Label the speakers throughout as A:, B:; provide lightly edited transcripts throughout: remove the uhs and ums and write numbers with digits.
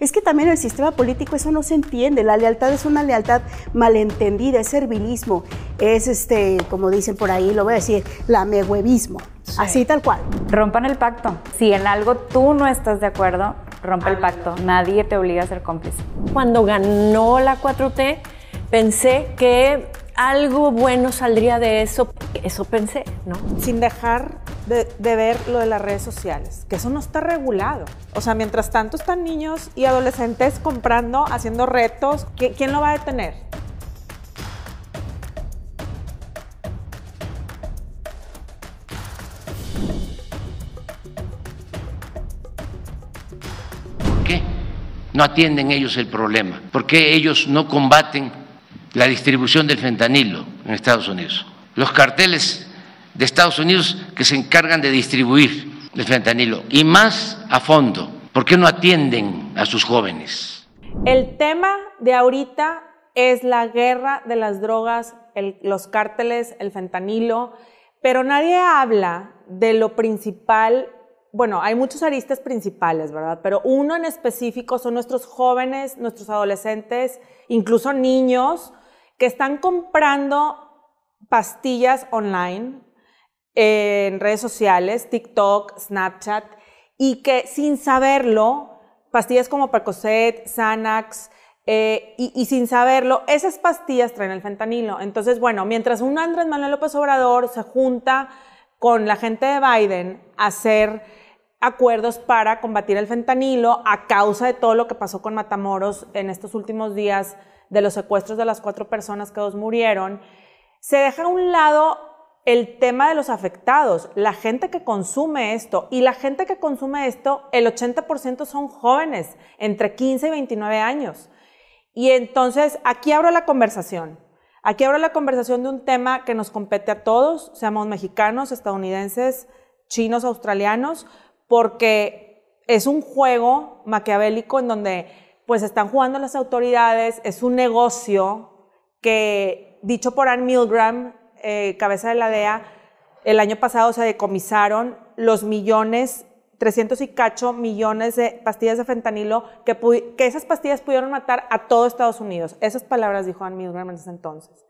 A: Es que también el sistema político eso no se entiende, la lealtad es una lealtad malentendida, es servilismo, es como dicen por ahí, lo voy a decir, lamehuevismo, sí. Así tal cual.
B: Rompan el pacto. Si en algo tú no estás de acuerdo, rompe el pacto. Nadie te obliga a ser cómplice.
C: Cuando ganó la 4T, pensé que algo bueno saldría de eso. Eso pensé, ¿no?
D: Sin dejar de ver lo de las redes sociales, que eso no está regulado. O sea, mientras tanto están niños y adolescentes comprando, haciendo retos. ¿Quién lo va a detener?
E: ¿Por qué no atienden ellos el problema? ¿Por qué ellos no combaten la distribución del fentanilo en Estados Unidos? Los carteles de Estados Unidos que se encargan de distribuir el fentanilo y más a fondo. ¿Por qué no atienden a sus jóvenes?
D: El tema de ahorita es la guerra de las drogas, los cárteles, el fentanilo, pero nadie habla de lo principal. Bueno, hay muchos aristas principales, ¿verdad? Pero uno en específico son nuestros jóvenes, nuestros adolescentes, incluso niños, que están comprando pastillas online, en redes sociales, TikTok, Snapchat, y que sin saberlo, pastillas como Percocet, Xanax, y sin saberlo, esas pastillas traen el fentanilo. Entonces, bueno, mientras un Andrés Manuel López Obrador se junta con la gente de Biden a hacer acuerdos para combatir el fentanilo a causa de todo lo que pasó con Matamoros en estos últimos días, de los secuestros de las 4 personas que 2 murieron, se deja a un lado el tema de los afectados, la gente que consume esto, y la gente que consume esto, el 80% son jóvenes, entre 15 y 29 años. Y entonces, aquí abro la conversación de un tema que nos compete a todos, seamos mexicanos, estadounidenses, chinos, australianos, porque es un juego maquiavélico en donde pues están jugando las autoridades, es un negocio que, dicho por Ann Milgram, cabeza de la DEA, el año pasado se decomisaron los 300 y cacho millones de pastillas de fentanilo, que esas pastillas pudieron matar a todo Estados Unidos. Esas palabras dijo Ann Milgram en ese entonces.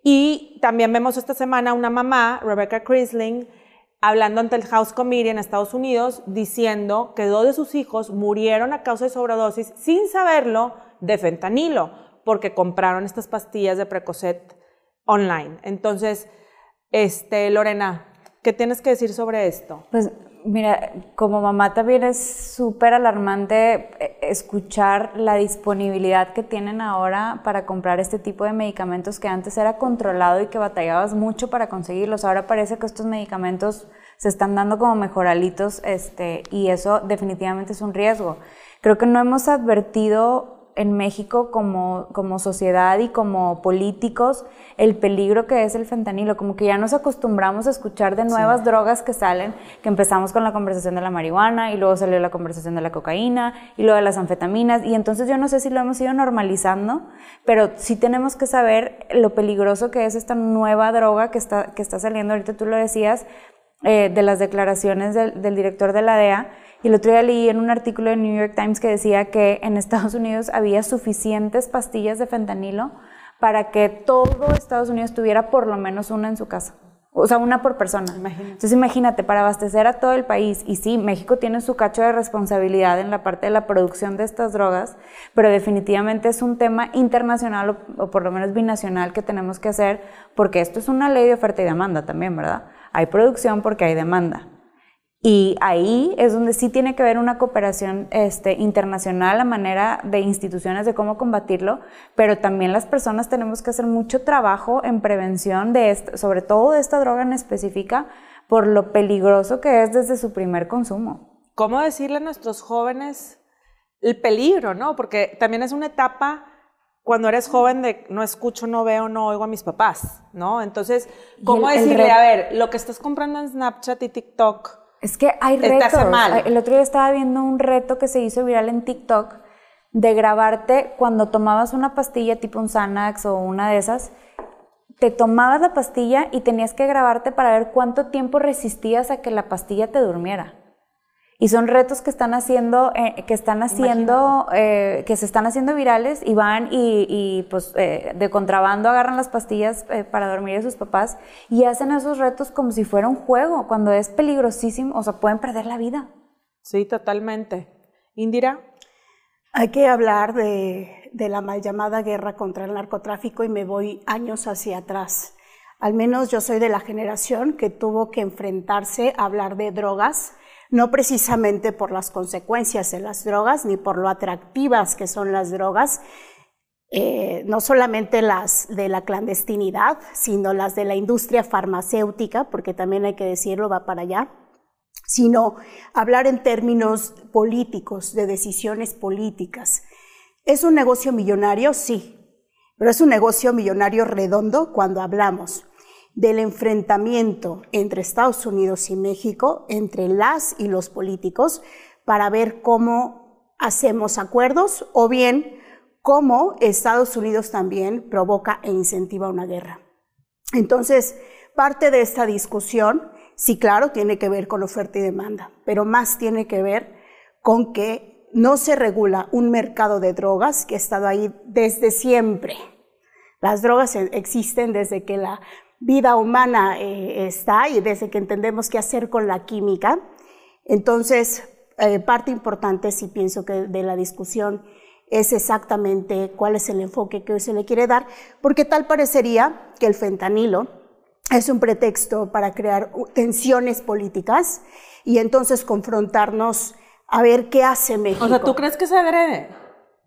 D: Y también vemos esta semana una mamá, Rebecca Crisling, hablando ante el House Committee en Estados Unidos, diciendo que 2 de sus hijos murieron a causa de sobredosis, sin saberlo, de fentanilo, porque compraron estas pastillas de Percocet online. Entonces, Lorena, ¿qué tienes que decir sobre esto?
B: Pues mira, como mamá también es súper alarmante escuchar la disponibilidad que tienen ahora para comprar este tipo de medicamentos que antes era controlado y que batallabas mucho para conseguirlos. Ahora parece que estos medicamentos se están dando como mejoralitos, y eso definitivamente es un riesgo. Creo que no hemos advertido en México como sociedad y como políticos el peligro que es el fentanilo, como que ya nos acostumbramos a escuchar de nuevas drogas que salen, que empezamos con la conversación de la marihuana y luego salió la conversación de la cocaína y luego de las anfetaminas, y entonces yo no sé si lo hemos ido normalizando, pero sí tenemos que saber lo peligroso que es esta nueva droga que está saliendo. Ahorita tú lo decías, de las declaraciones del director de la DEA. Y el otro día leí en un artículo de New York Times que decía que en Estados Unidos había suficientes pastillas de fentanilo para que todo Estados Unidos tuviera por lo menos una en su casa. O sea, una por persona. Imagínate. Entonces imagínate, para abastecer a todo el país, y sí, México tiene su cacho de responsabilidad en la parte de la producción de estas drogas, pero definitivamente es un tema internacional o por lo menos binacional que tenemos que hacer, porque esto es una ley de oferta y demanda también, ¿verdad? Hay producción porque hay demanda. Y ahí es donde sí tiene que haber una cooperación internacional a manera de instituciones de cómo combatirlo, pero también las personas tenemos que hacer mucho trabajo en prevención sobre todo de esta droga en específica, por lo peligroso que es desde su primer consumo.
D: ¿Cómo decirle a nuestros jóvenes el peligro, no? Porque también es una etapa cuando eres joven de no escucho, no veo, no oigo a mis papás, ¿no? Entonces, ¿cómo decirle, a ver, lo que estás comprando en Snapchat y TikTok?
B: Es que hay retos. El otro día estaba viendo un reto que se hizo viral en TikTok de grabarte cuando tomabas una pastilla tipo un Xanax o una de esas, te tomabas la pastilla y tenías que grabarte para ver cuánto tiempo resistías a que la pastilla te durmiera. Y son retos que están haciendo, que se están haciendo virales y van y pues de contrabando agarran las pastillas para dormir de sus papás y hacen esos retos como si fuera un juego, cuando es peligrosísimo, o sea, pueden perder la vida.
D: Sí, totalmente. Indira.
A: Hay que hablar de la mal llamada guerra contra el narcotráfico y me voy años hacia atrás. Al menos yo soy de la generación que tuvo que enfrentarse a hablar de drogas, no precisamente por las consecuencias de las drogas, ni por lo atractivas que son las drogas, no solamente las de la clandestinidad, sino las de la industria farmacéutica, porque también hay que decirlo, va para allá, sino hablar en términos políticos, de decisiones políticas. ¿Es un negocio millonario? Sí, pero es un negocio millonario redondo cuando hablamos del enfrentamiento entre Estados Unidos y México, entre las y los políticos, para ver cómo hacemos acuerdos o bien cómo Estados Unidos también provoca e incentiva una guerra. Entonces, parte de esta discusión, sí, claro, tiene que ver con oferta y demanda, pero más tiene que ver con que no se regula un mercado de drogas que ha estado ahí desde siempre. Las drogas existen desde que la vida humana está y desde que entendemos qué hacer con la química. Entonces, parte importante, sí pienso que de la discusión es exactamente cuál es el enfoque que hoy se le quiere dar, porque tal parecería que el fentanilo es un pretexto para crear tensiones políticas y entonces confrontarnos a ver qué hace México.
D: O sea, ¿tú crees que se adrede?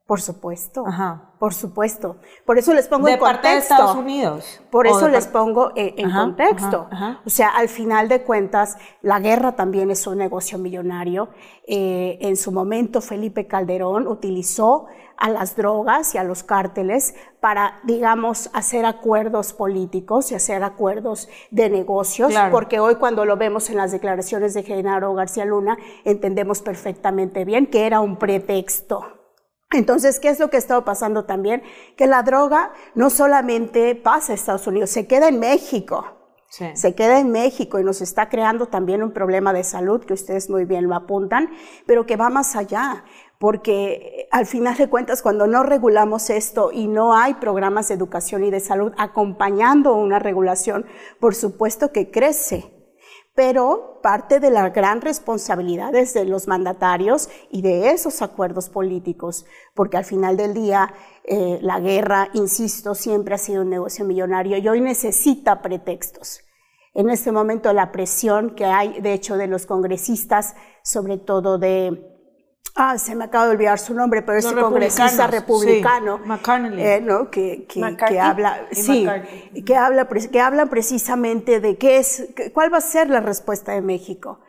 A: Por supuesto,
D: Ajá.
A: Por supuesto. Por eso les pongo en contexto.
D: ¿De parte de Estados Unidos?
A: Por eso les pongo en contexto.
D: Ajá.
A: O sea, al final de cuentas, la guerra también es un negocio millonario. En su momento, Felipe Calderón utilizó a las drogas y a los cárteles para, digamos, hacer acuerdos políticos y hacer acuerdos de negocios, claro. Porque hoy cuando lo vemos en las declaraciones de Genaro García Luna, entendemos perfectamente bien que era un pretexto. Entonces, ¿qué es lo que ha estado pasando también? Que la droga no solamente pasa a Estados Unidos, se queda en México. Sí. Se queda en México y nos está creando también un problema de salud, que ustedes muy bien lo apuntan, pero que va más allá, porque al final de cuentas, cuando no regulamos esto y no hay programas de educación y de salud acompañando una regulación, por supuesto que crece. Pero parte de la gran responsabilidad es de los mandatarios y de esos acuerdos políticos, porque al final del día la guerra, insisto, siempre ha sido un negocio millonario y hoy necesita pretextos. En este momento la presión que hay, de hecho, de los congresistas, sobre todo de... se me acaba de olvidar su nombre, pero es un congresista republicano, sí, McConnell, ¿no? que habla, sí, que hablan precisamente de cuál va a ser la respuesta de México.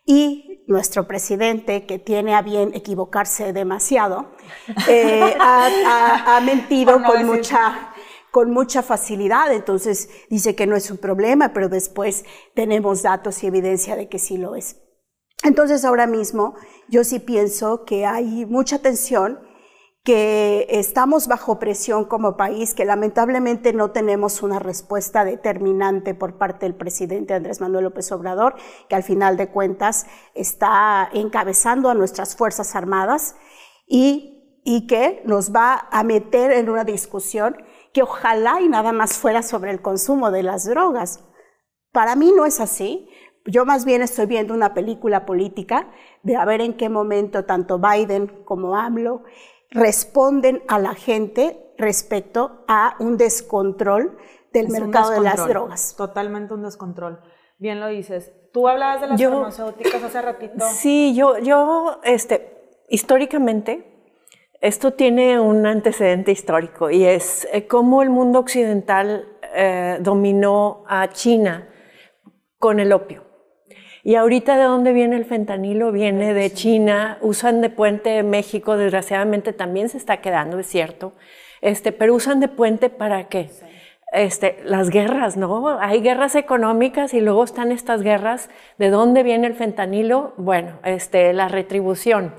A: Y nuestro presidente, que tiene a bien equivocarse demasiado, ha mentido con mucha facilidad. Entonces dice que no es un problema, pero después tenemos datos y evidencia de que sí lo es. Entonces ahora mismo yo sí pienso que hay mucha tensión, que estamos bajo presión como país, que lamentablemente no tenemos una respuesta determinante por parte del presidente Andrés Manuel López Obrador, que al final de cuentas está encabezando a nuestras Fuerzas Armadas y que nos va a meter en una discusión que ojalá y nada más fuera sobre el consumo de las drogas. Para mí no es así. Yo más bien estoy viendo una película política de a ver en qué momento tanto Biden como AMLO responden a la gente respecto a un descontrol del mercado de las drogas.
D: Totalmente un descontrol. Bien lo dices. Tú hablabas de las farmacéuticas hace ratito.
C: Sí, históricamente, esto tiene un antecedente histórico y es cómo el mundo occidental dominó a China con el opio. Y ahorita, ¿de dónde viene el fentanilo? Viene de China, usan de puente México, desgraciadamente también se está quedando, es cierto, pero usan de puente ¿para qué? Las guerras, ¿no? Hay guerras económicas y luego están estas guerras. ¿De dónde viene el fentanilo? Bueno, la retribución.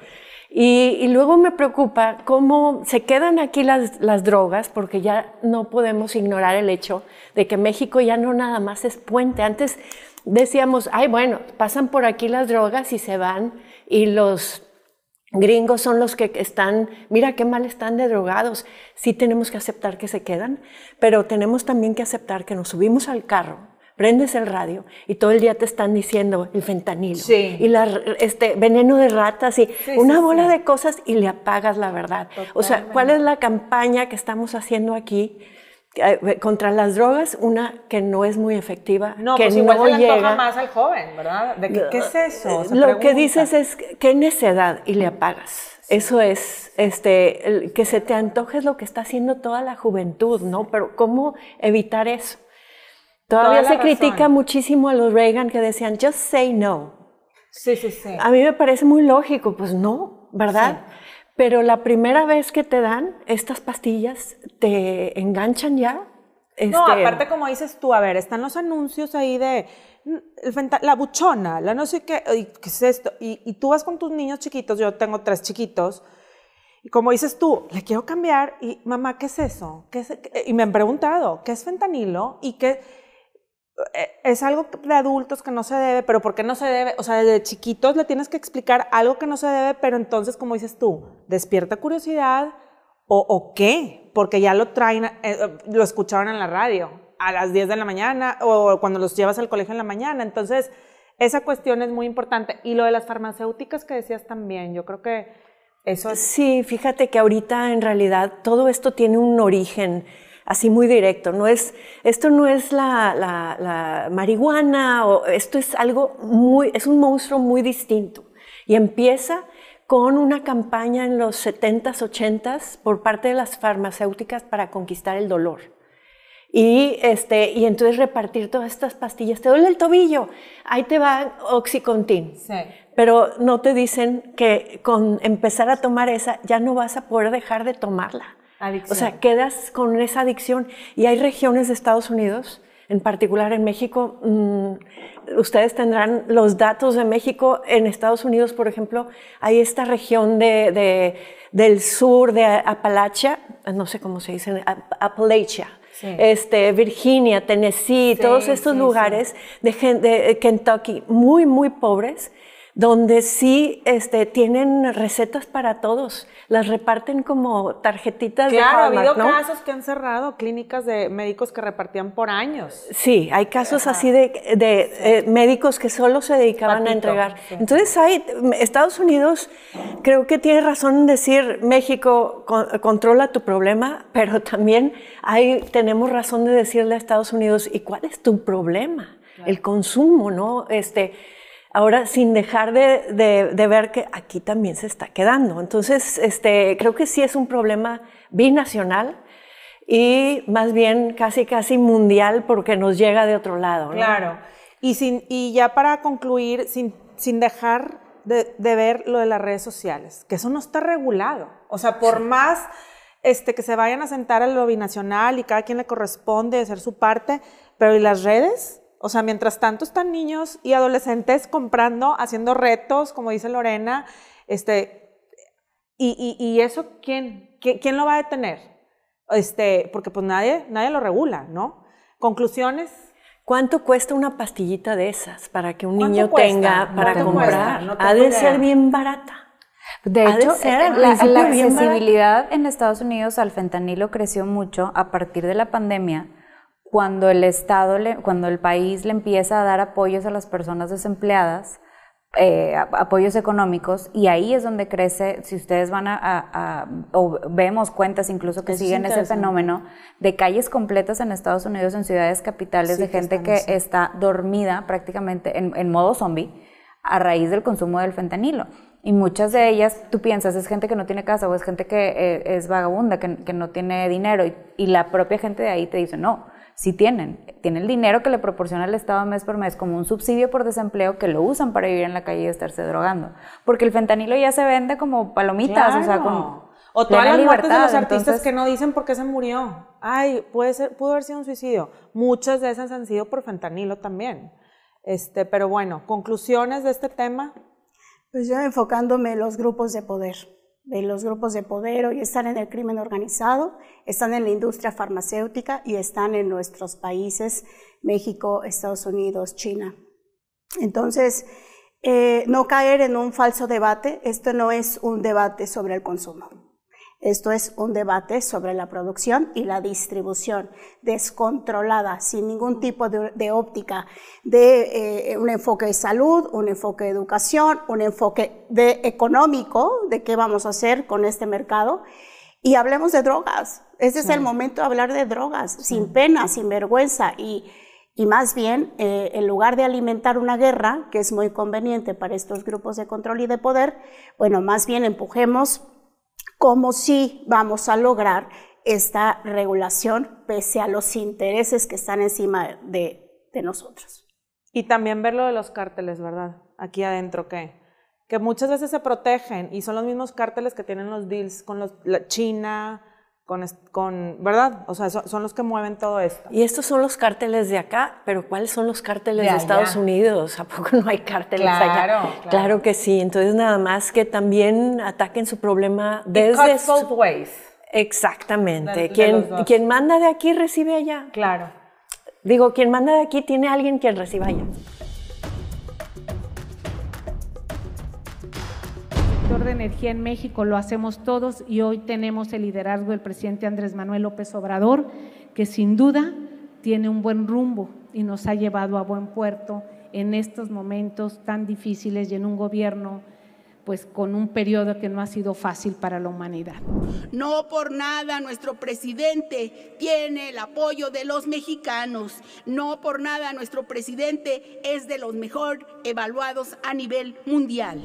C: Y luego me preocupa cómo se quedan aquí las drogas, porque ya no podemos ignorar el hecho de que México ya no nada más es puente. Antes decíamos, ay, bueno, pasan por aquí las drogas y se van y los gringos son los que están, mira qué mal están de drogados. Sí tenemos que aceptar que se quedan, pero tenemos también que aceptar que nos subimos al carro, prendes el radio y todo el día te están diciendo el fentanilo y veneno de ratas y una bola de cosas y le apagas la verdad. Totalmente. O sea, ¿cuál es la campaña que estamos haciendo aquí contra las drogas? Una que no es muy efectiva,
D: no,
C: que
D: pues igual
C: no
D: se le
C: llega
D: antoja más al joven, ¿verdad? ¿De qué es eso?
C: Lo que dices es qué necedad y le apagas. Eso es, que se te antoje es lo que está haciendo toda la juventud, ¿no? Pero ¿cómo evitar eso? Todavía se critica muchísimo a los Reagan que decían, just say no.
D: Sí.
C: A mí me parece muy lógico, pues no, ¿verdad? Sí. Pero la primera vez que te dan estas pastillas, te enganchan ya.
D: No, aparte como dices tú, a ver, están los anuncios ahí de la buchona, la no sé qué, ¿qué es esto? Y tú vas con tus niños chiquitos, yo tengo 3 chiquitos, y como dices tú, le quiero cambiar, y mamá, ¿qué es eso? Y me han preguntado, ¿qué es fentanilo? Y qué es algo de adultos que no se debe, pero ¿por qué no se debe? O sea, desde chiquitos le tienes que explicar algo que no se debe, pero entonces, como dices tú, despierta curiosidad o qué, porque ya lo traen, lo escucharon en la radio a las 10 de la mañana o cuando los llevas al colegio en la mañana. Entonces, esa cuestión es muy importante. Y lo de las farmacéuticas que decías también, yo creo que eso es...
C: Sí, fíjate que ahorita en realidad todo esto tiene un origen así muy directo. Esto no es la marihuana, esto es algo es un monstruo muy distinto. Y empieza con una campaña en los 70s, 80s por parte de las farmacéuticas para conquistar el dolor. Y entonces repartir todas estas pastillas. ¿Te duele el tobillo? Ahí te va Oxycontin.
D: Sí.
C: Pero no te dicen que con empezar a tomar esa ya no vas a poder dejar de tomarla.
D: Adicción.
C: O sea, quedas con esa adicción. Y hay regiones de Estados Unidos, en particular en México, ustedes tendrán los datos de México. En Estados Unidos, por ejemplo, hay esta región del sur de Appalachia, no sé cómo se dice, Appalachia, sí. Virginia, Tennessee, sí, todos estos lugares de Kentucky, muy, muy pobres, donde sí tienen recetas para todos, las reparten como tarjetitas de Hallmark,
D: ha habido
C: ¿no?
D: casos que han cerrado, clínicas de médicos que repartían por años.
C: Sí, hay casos así de médicos que solo se dedicaban a entregar. Sí. Entonces Estados Unidos creo que tiene razón en decir, México controla tu problema, pero también tenemos razón de decirle a Estados Unidos, ¿y cuál es tu problema? Claro. El consumo, ¿no? Ahora, sin dejar de ver que aquí también se está quedando. Entonces, creo que sí es un problema binacional y más bien casi mundial porque nos llega de otro lado, ¿no?
D: Claro. Y ya para concluir, sin dejar de ver lo de las redes sociales, que eso no está regulado. O sea, por más que se vayan a sentar a lo binacional y cada quien le corresponde hacer su parte, pero ¿y las redes? O sea, mientras tanto están niños y adolescentes comprando, haciendo retos, como dice Lorena, y eso ¿quién lo va a detener? Porque pues nadie lo regula, ¿no? Conclusiones.
C: ¿Cuánto cuesta una pastillita de esas para que un niño tenga para comprar?
D: No
C: ha de ser bien barata.
B: De hecho, la accesibilidad en Estados Unidos al fentanilo creció mucho a partir de la pandemia, cuando el país le empieza a dar apoyos a las personas desempleadas, apoyos económicos, y ahí es donde crece. Si ustedes van o vemos cuentas incluso que siguen ese fenómeno de calles completas en Estados Unidos, en ciudades capitales, de gente que está dormida prácticamente en modo zombie a raíz del consumo del fentanilo. Y muchas de ellas, tú piensas, es gente que no tiene casa o es gente que es vagabunda, que no tiene dinero, y la propia gente de ahí te dice, no, sí tienen el dinero que le proporciona el Estado mes por mes como un subsidio por desempleo, que lo usan para vivir en la calle y estarse drogando. Porque el fentanilo ya se vende como palomitas,
D: claro.
B: O sea, como
D: o todas las muertes de los artistas que no dicen por qué se murió. Ay, pudo haber sido un suicidio. Muchas de esas han sido por fentanilo también. Pero bueno, conclusiones de este tema.
A: Pues yo enfocándome en los grupos de poder. Hoy están en el crimen organizado, están en la industria farmacéutica y están en nuestros países, México, Estados Unidos, China. Entonces, No caer en un falso debate. Esto no es un debate sobre el consumo. Esto es un debate sobre la producción y la distribución descontrolada, sin ningún tipo de óptica, de un enfoque de salud, un enfoque de educación, un enfoque económico, de qué vamos a hacer con este mercado. Y hablemos de drogas. Este es el momento de hablar de drogas, sin pena, sin vergüenza. Y más bien, en lugar de alimentar una guerra, que es muy conveniente para estos grupos de control y de poder, bueno, más bien empujemos cómo sí vamos a lograr esta regulación pese a los intereses que están encima de nosotros.
D: Y también ver lo de los cárteles, ¿verdad? Aquí adentro, que muchas veces se protegen y son los mismos cárteles que tienen los deals con la China, ¿verdad? O sea, son los que mueven todo esto.
C: Y estos son los cárteles de acá, pero ¿cuáles son los cárteles de Estados Unidos? ¿A poco no hay cárteles allá? Claro que sí. Entonces, nada más que también ataquen su problema desde...
D: It cuts both ways.
C: Exactamente. Quien manda de aquí recibe allá.
D: Claro.
C: Digo, quien manda de aquí tiene a alguien quien reciba allá.
F: De energía en México lo hacemos todos y hoy tenemos el liderazgo del presidente Andrés Manuel López Obrador, que sin duda tiene un buen rumbo y nos ha llevado a buen puerto en estos momentos tan difíciles y en un gobierno pues con un periodo que no ha sido fácil para la humanidad.
G: No por nada nuestro presidente tiene el apoyo de los mexicanos, no por nada nuestro presidente es de los mejor evaluados a nivel mundial.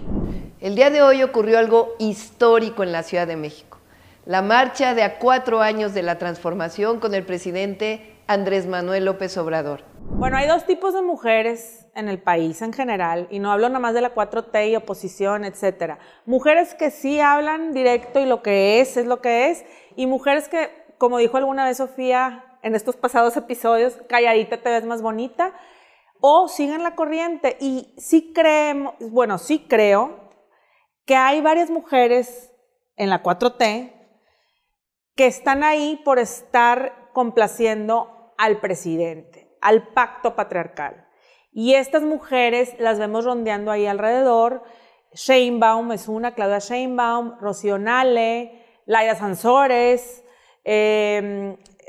H: El día de hoy ocurrió algo histórico en la Ciudad de México. La marcha de a 4 años de la transformación con el presidente Andrés Manuel López Obrador.
D: Bueno, hay dos tipos de mujeres en el país en general, y no hablo nada más de la 4T y oposición, etcétera. Mujeres que sí hablan directo y lo que es lo que es, y mujeres que, como dijo alguna vez Sofía en estos pasados episodios, calladita te ves más bonita, o siguen la corriente. Y sí creo que hay varias mujeres en la 4T que están ahí por estar complaciendo al presidente, al pacto patriarcal. Y estas mujeres las vemos rondeando ahí alrededor. Sheinbaum es una, Claudia Sheinbaum, Rocío Nale, Laida Sansores,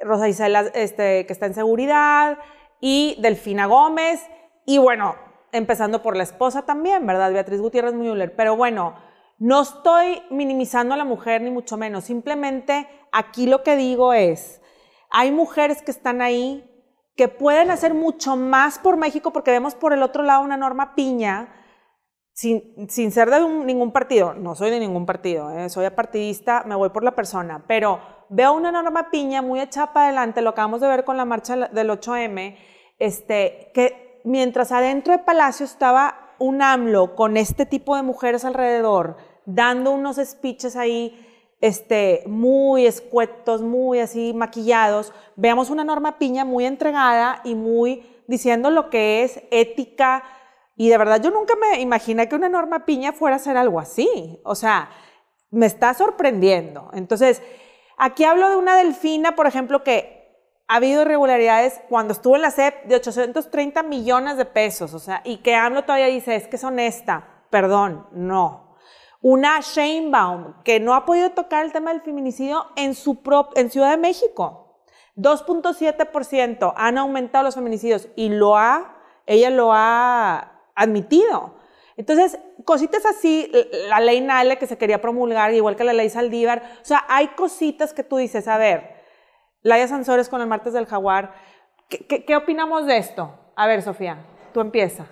D: Rosa Isela, que está en seguridad, y Delfina Gómez, y bueno, empezando por la esposa también, ¿verdad? Beatriz Gutiérrez Müller. Pero bueno, no estoy minimizando a la mujer ni mucho menos, simplemente aquí lo que digo es, hay mujeres que están ahí que pueden hacer mucho más por México, porque vemos por el otro lado una Norma Piña, sin ser de ningún partido, no soy de ningún partido, soy apartidista, me voy por la persona, pero veo una Norma Piña muy echada para adelante, lo acabamos de ver con la marcha del 8M, que mientras adentro de Palacio estaba un AMLO con este tipo de mujeres alrededor, dando unos speeches ahí muy escuetos, muy así maquillados, veamos una Norma Piña muy entregada y muy diciendo lo que es ética, y de verdad yo nunca me imaginé que una Norma Piña fuera a hacer algo así, o sea, me está sorprendiendo. Entonces, aquí hablo de una Delfina, por ejemplo, que ha habido irregularidades cuando estuvo en la SEP de 830 millones de pesos, o sea, y que AMLO todavía dice, es que es honesta. Perdón, no. Una Sheinbaum que no ha podido tocar el tema del feminicidio en Ciudad de México. 2.7% han aumentado los feminicidios y ella lo ha admitido. Entonces, cositas así, la ley Nale que se quería promulgar, igual que la ley Saldívar, o sea, hay cositas que tú dices, a ver, Laida Sansores con el martes del Jaguar. ¿Qué opinamos de esto? A ver, Sofía, tú empieza.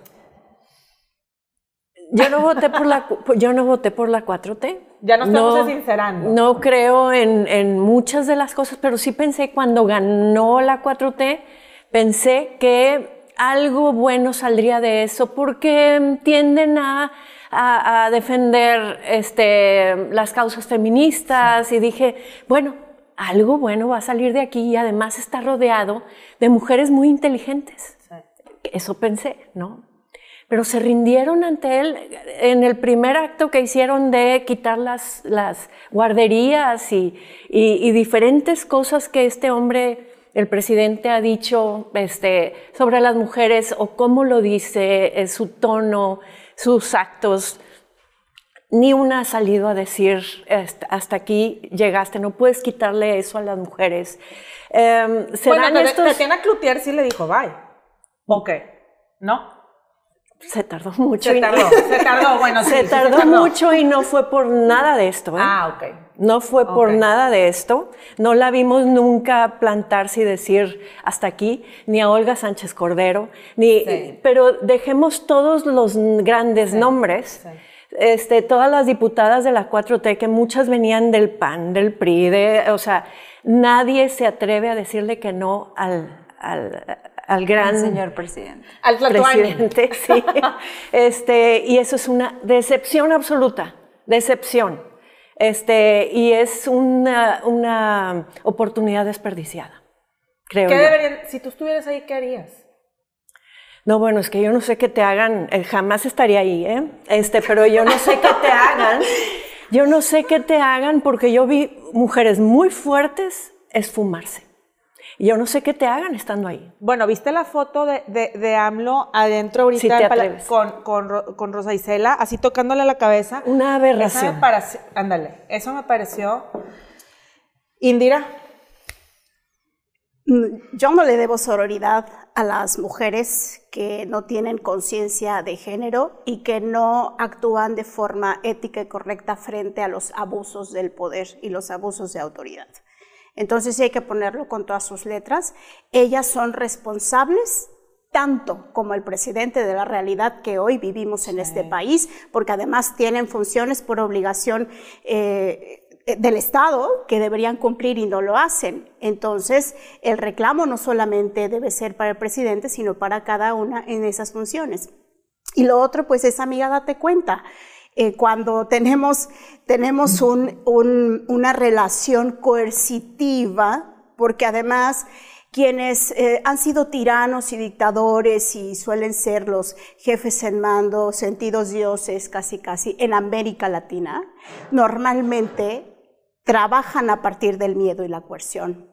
C: Yo no voté por la 4T.
D: Ya nos estamos sincerando.
C: No creo en muchas de las cosas, pero sí pensé cuando ganó la 4T, pensé que algo bueno saldría de eso, porque tienden a defender las causas feministas, y dije, bueno, algo bueno va a salir de aquí, y además está rodeado de mujeres muy inteligentes. Sí. Eso pensé, ¿no? Pero se rindieron ante él en el primer acto que hicieron de quitar las guarderías y diferentes cosas que este hombre, el presidente, ha dicho sobre las mujeres, o cómo lo dice, su tono. sus actos. Ni una ha salido a decir, hasta aquí llegaste, no puedes quitarle eso a las mujeres.
D: Tatiana Cloutier sí le dijo, bye. Ok, ¿no?
C: Se tardó mucho.
D: Se tardó
C: mucho y no fue por nada de esto.
D: Ah, ok.
C: No fue por nada de esto. No la vimos nunca plantarse y decir hasta aquí, ni a Olga Sánchez Cordero, pero dejemos todos los grandes nombres. Sí. Todas las diputadas de la 4T, que muchas venían del PAN, del PRI, o sea, nadie se atreve a decirle que no al gran
B: señor presidente.
C: Al presidente, sí. Y eso es una decepción absoluta, decepción. Y es una oportunidad desperdiciada, creo yo.
D: Si tú estuvieras ahí, ¿qué harías?
C: No, bueno, es que yo no sé qué te hagan, jamás estaría ahí, pero yo no sé qué te hagan, yo no sé qué te hagan porque yo vi mujeres muy fuertes esfumarse. Y yo no sé qué te hagan estando ahí.
D: Bueno, ¿viste la foto de AMLO adentro ahorita
C: si te atreves.
D: con Rosa Isela, así tocándole la cabeza?
C: Una aberración.
D: Eso me pareció. Indira.
A: Yo no le debo sororidad a las mujeres que no tienen conciencia de género y que no actúan de forma ética y correcta frente a los abusos del poder y los abusos de autoridad. Entonces hay que ponerlo con todas sus letras. Ellas son responsables tanto como el presidente de la realidad que hoy vivimos en este país, porque además tienen funciones por obligación del Estado que deberían cumplir y no lo hacen. Entonces, el reclamo no solamente debe ser para el presidente, sino para cada una en esas funciones. Y lo otro, pues, es, amiga, date cuenta. Cuando tenemos una relación coercitiva, porque además quienes han sido tiranos y dictadores y suelen ser los jefes en mando, sentidos dioses casi en América Latina, normalmente trabajan a partir del miedo y la coerción.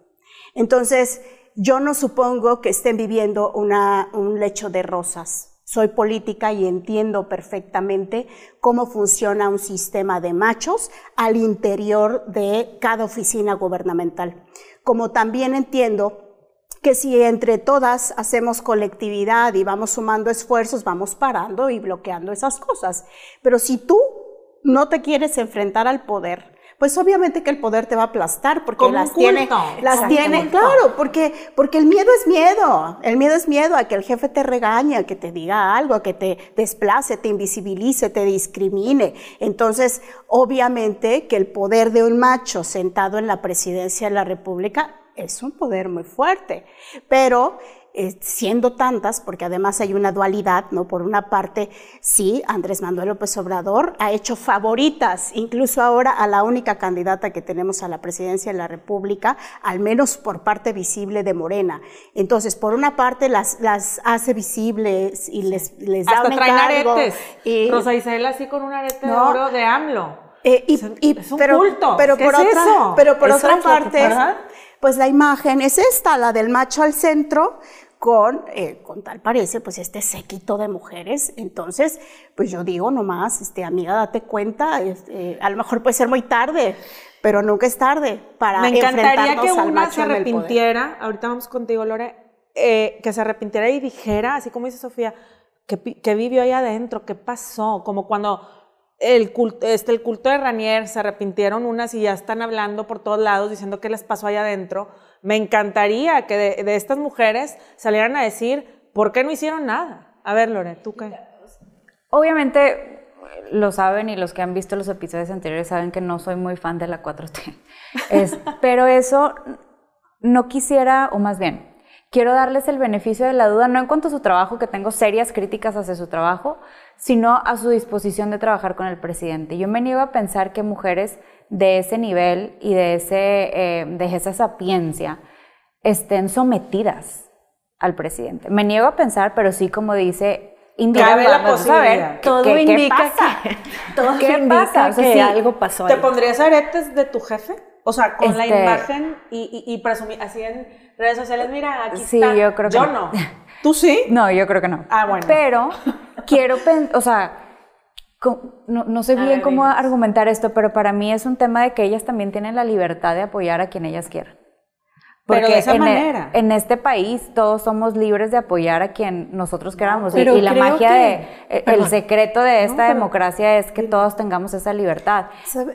A: Entonces, yo no supongo que estén viviendo un lecho de rosas. Soy política y entiendo perfectamente cómo funciona un sistema de machos al interior de cada oficina gubernamental. Como también entiendo que si entre todas hacemos colectividad y vamos sumando esfuerzos, vamos parando y bloqueando esas cosas. Pero si tú no te quieres enfrentar al poder, pues obviamente que el poder te va a aplastar porque las tiene, claro, porque el miedo es miedo a que el jefe te regañe, a que te diga algo, a que te desplace, te invisibilice, te discrimine. Entonces, obviamente que el poder de un macho sentado en la presidencia de la República es un poder muy fuerte, pero siendo tantas, porque además hay una dualidad, ¿no? Por una parte, sí, Andrés Manuel López Obrador ha hecho favoritas, incluso ahora a la única candidata que tenemos a la presidencia de la República, al menos por parte visible de Morena. Entonces, por una parte las hace visibles y les da un encargo.
D: Aretes. Rosa Isela así con un arete de oro de AMLO.
A: Es un culto. Pero por otra parte, pues la imagen es esta, la del macho al centro, con tal parece, pues este séquito de mujeres. Entonces, pues yo digo nomás, amiga, date cuenta, a lo mejor puede ser muy tarde, pero nunca es tarde para enfrentarnos al macho.
D: Me encantaría que una se
A: en el
D: arrepintiera,
A: poder.
D: ahorita vamos contigo, Lore, que se arrepintiera y dijera, así como dice Sofía, que vivió ahí adentro, qué pasó, como cuando el culto de Ranier se arrepintieron unas y ya están hablando por todos lados diciendo qué les pasó allá adentro. Me encantaría que de estas mujeres salieran a decir por qué no hicieron nada. A ver, Lore, ¿tú qué?
B: Obviamente lo saben y los que han visto los episodios anteriores saben que no soy muy fan de la 4T. Pero eso no quisiera, o más bien, quiero darles el beneficio de la duda, no en cuanto a su trabajo, que tengo serias críticas hacia su trabajo, sino a su disposición de trabajar con el presidente. Yo me niego a pensar que mujeres de ese nivel y de esa sapiencia estén sometidas al presidente. Me niego a pensar, pero sí, como dice Indira,
D: cabe la posibilidad.
C: Todo indica que algo pasó ahí.
D: ¿Te pondrías aretes de tu jefe? O sea, con la imagen y presumir, así en redes sociales, mira, aquí está.
B: Yo creo que
D: no. ¿Tú sí?
B: No, yo creo que no.
D: Ah, bueno.
B: Pero quiero, o sea, no sé bien cómo argumentar esto, pero para mí es un tema de que ellas también tienen la libertad de apoyar a quien ellas quieran. Porque
D: pero de esa manera.
B: En este país todos somos libres de apoyar a quien nosotros queramos.
C: Pero
B: y la magia el secreto de esta democracia es que todos tengamos esa libertad.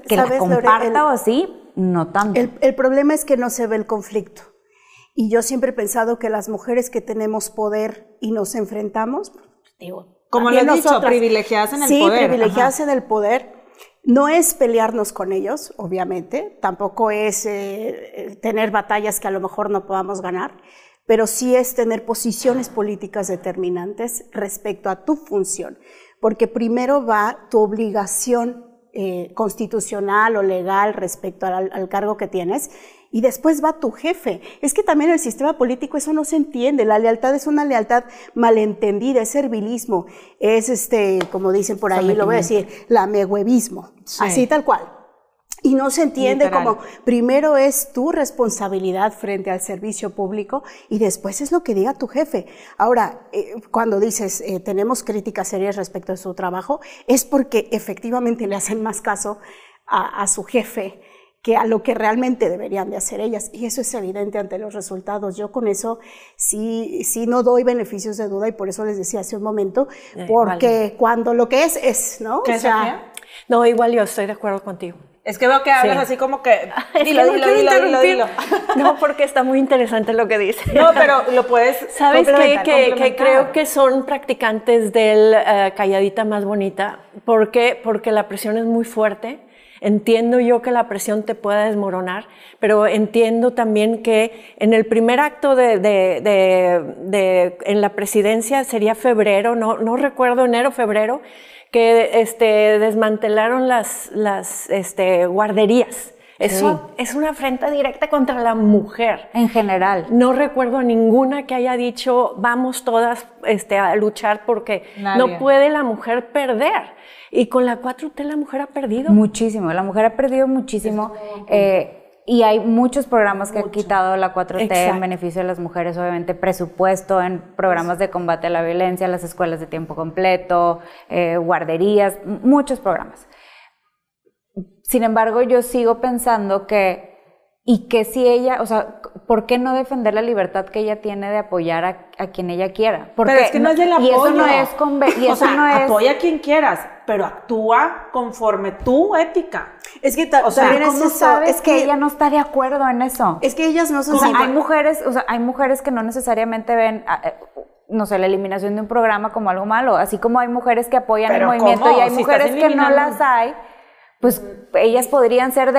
B: Que la comparta o así, no tanto.
A: El problema es que no se ve el conflicto. Y yo siempre he pensado que las mujeres que tenemos poder y nos enfrentamos, digo,
D: como lo he dicho, privilegiadas en el poder.
A: Sí, privilegiadas en el poder. No es pelearnos con ellos, obviamente, tampoco es tener batallas que a lo mejor no podamos ganar, pero sí es tener posiciones políticas determinantes respecto a tu función, porque primero va tu obligación constitucional o legal respecto al cargo que tienes, y después va tu jefe. Es que también el sistema político eso no se entiende, la lealtad es una lealtad malentendida, es servilismo, es como dicen por ahí, lo voy a decir, lamehuevismo, así tal cual. Y no se entiende
D: literal.
A: como primero es tu responsabilidad frente al servicio público y después es lo que diga tu jefe. Ahora, cuando dices tenemos críticas serias respecto a su trabajo, es porque efectivamente le hacen más caso a su jefe que a lo que realmente deberían de hacer ellas, y eso es evidente ante los resultados. Yo con eso sí no doy beneficios de duda, y por eso les decía hace un momento, porque cuando lo que es, ¿no?
D: ¿Qué, Sofía?
C: No, igual yo estoy de acuerdo contigo.
D: Es que veo que hablas así como que... Dilo.
C: No, porque está muy interesante lo que dices.
D: No, pero lo puedes...
C: ¿Sabes qué? Que creo que son practicantes del calladita más bonita. ¿Por qué? Porque la presión es muy fuerte. Entiendo yo que la presión te pueda desmoronar, pero entiendo también que en el primer acto en la presidencia sería febrero, no recuerdo, enero, febrero, que desmantelaron las guarderías. Eso es una afrenta directa contra la mujer.
B: En general.
C: No recuerdo a ninguna que haya dicho vamos todas a luchar porque no puede la mujer perder. Y con la 4T la mujer ha perdido.
B: Muchísimo, la mujer ha perdido muchísimo. Y hay muchos programas que han quitado la 4T en beneficio de las mujeres, obviamente presupuesto en programas de combate a la violencia, las escuelas de tiempo completo, guarderías, muchos programas. Sin embargo, yo sigo pensando que si ella, o sea, ¿por qué no defender la libertad que ella tiene de apoyar a quien ella quiera? Porque
D: pero es que no es del apoyo.
B: Y eso no es
D: apoya a quien quieras, pero actúa conforme tu ética.
A: Es que
B: ¿cómo sabes que ella no está de acuerdo en eso?
A: Es que ellas no son...
B: hay mujeres que no necesariamente ven... no sé, la eliminación de un programa como algo malo, así como hay mujeres que apoyan el movimiento. ¿Cómo? Y hay mujeres que no las hay, pues ellas podrían ser